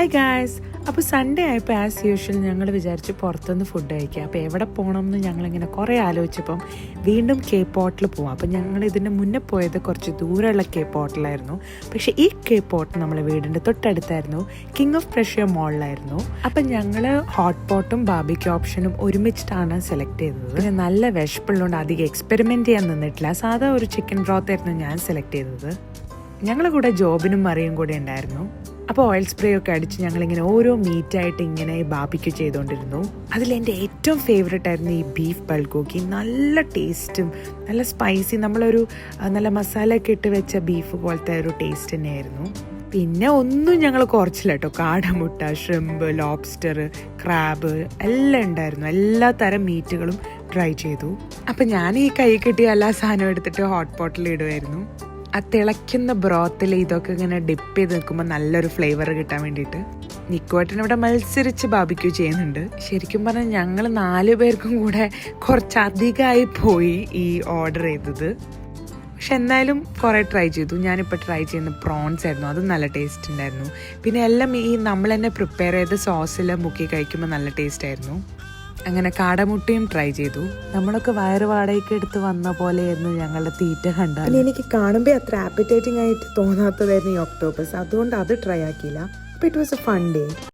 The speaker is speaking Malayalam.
Hi guys. അപ്പോൾ സൺഡേ ആയപ്പോൾ ആസ് യൂഷ്വൽ ഞങ്ങൾ വിചാരിച്ചു പുറത്തുനിന്ന് ഫുഡ് കഴിക്കുക. അപ്പോൾ എവിടെ പോകണം എന്ന് ഞങ്ങളിങ്ങനെ കുറേ ആലോചിച്ചപ്പം വീണ്ടും കേപ്പ് ഹോട്ടൽ പോവാം. അപ്പോൾ ഞങ്ങൾ ഇതിന് മുന്നേ പോയത് കുറച്ച് ദൂരമുള്ള കേപ്പ് ഹോട്ടലായിരുന്നു. പക്ഷേ ഈ കേപ്പ് ഹോട്ടൽ നമ്മളെ വീടിൻ്റെ തൊട്ടടുത്തായിരുന്നു, കിങ് ഓഫ് പ്രഷ്യ മോളിലായിരുന്നു. അപ്പം ഞങ്ങൾ ഹോട്ട് പോട്ടും ബാർബിക്യൂ ഓപ്ഷനും ഒരുമിച്ചിട്ടാണ് സെലക്ട് ചെയ്തത്. പിന്നെ നല്ല വിശപ്പുള്ളതുകൊണ്ട് അധികം എക്സ്പെരിമെൻറ്റ് ചെയ്യാൻ നിന്നിട്ടില്ല. സാധാ ഒരു ചിക്കൻ ബ്രോത്തായിരുന്നു ഞാൻ സെലക്ട് ചെയ്തത്. ഞങ്ങളുടെ കൂടെ ജോബിനും മറിയും കൂടെ ഉണ്ടായിരുന്നു. അപ്പോൾ ഓയിൽ സ്പ്രേ ഒക്കെ അടിച്ച് ഞങ്ങളിങ്ങനെ ഓരോ മീറ്റായിട്ട് ഇങ്ങനെ ബാർബിക്യൂ ചെയ്തുകൊണ്ടിരുന്നു. അതിലെൻ്റെ ഏറ്റവും ഫേവറേറ്റ് ആയിരുന്നു ഈ ബീഫ് ബൾഗോഗി. നല്ല ടേസ്റ്റും നല്ല സ്പൈസി, നമ്മളൊരു നല്ല മസാലയൊക്കെ ഇട്ട് വെച്ച ബീഫ് പോലത്തെ ഒരു ടേസ്റ്റ് തന്നെയായിരുന്നു. പിന്നെ ഒന്നും ഞങ്ങൾ കുറച്ചില്ല കേട്ടോ. കാടമുട്ട, ഷ്രിമ്പ്, ലോബ്സ്റ്റർ, ക്രാബ് എല്ലാം ഉണ്ടായിരുന്നു. എല്ലാ തരം മീറ്റുകളും ട്രൈ ചെയ്തു. അപ്പം ഞാൻ ഈ കൈ കിട്ടിയ എല്ലാ സാധനവും എടുത്തിട്ട് ഹോട്ട് പോട്ടിൽ ഇടുമായിരുന്നു. ആ തിളയ്ക്കുന്ന ബ്രോത്തിൽ ഇതൊക്കെ ഇങ്ങനെ ഡിപ്പ് ചെയ്ത് നിൽക്കുമ്പോൾ നല്ലൊരു ഫ്ലേവർ കിട്ടാൻ വേണ്ടിയിട്ട് നിക്കുവേട്ടൻ ഇവിടെ മത്സരിച്ച് ബാർബിക്യൂ ചെയ്യുന്നുണ്ട്. ശരിക്കും പറഞ്ഞാൽ ഞങ്ങൾ 4 പേർക്കും കൂടെ കുറച്ചധികമായി പോയി ഈ ഓർഡർ ചെയ്തത്. പക്ഷെ എന്നാലും കുറേ ട്രൈ ചെയ്തു. ഞാനിപ്പോൾ ട്രൈ ചെയ്യുന്ന പ്രോൺസ് ആയിരുന്നു, അതും നല്ല ടേസ്റ്റ് ഉണ്ടായിരുന്നു. പിന്നെ എല്ലാം ഈ നമ്മൾ തന്നെ പ്രിപ്പയർ ചെയ്ത സോസിൽ മുക്കി കഴിക്കുമ്പോൾ നല്ല ടേസ്റ്റ് ആയിരുന്നു. അങ്ങനെ കാടമുട്ടയും ട്രൈ ചെയ്തു. നമ്മളൊക്കെ വയറ് വാടകയ്ക്ക് എടുത്ത് വന്ന പോലെയായിരുന്നു ഞങ്ങളുടെ തീറ്റ കണ്ടാൽ. പിന്നെ എനിക്ക് കാണുമ്പോൾ അത്ര ആപ്പറ്റൈറ്റിംഗ് ആയിട്ട് തോന്നാത്തതായിരുന്നു ഈ ഒക്ടോപ്പസ്. അതുകൊണ്ട് അത് ട്രൈ ആക്കിയില്ല. അപ്പോൾ it was A fun day.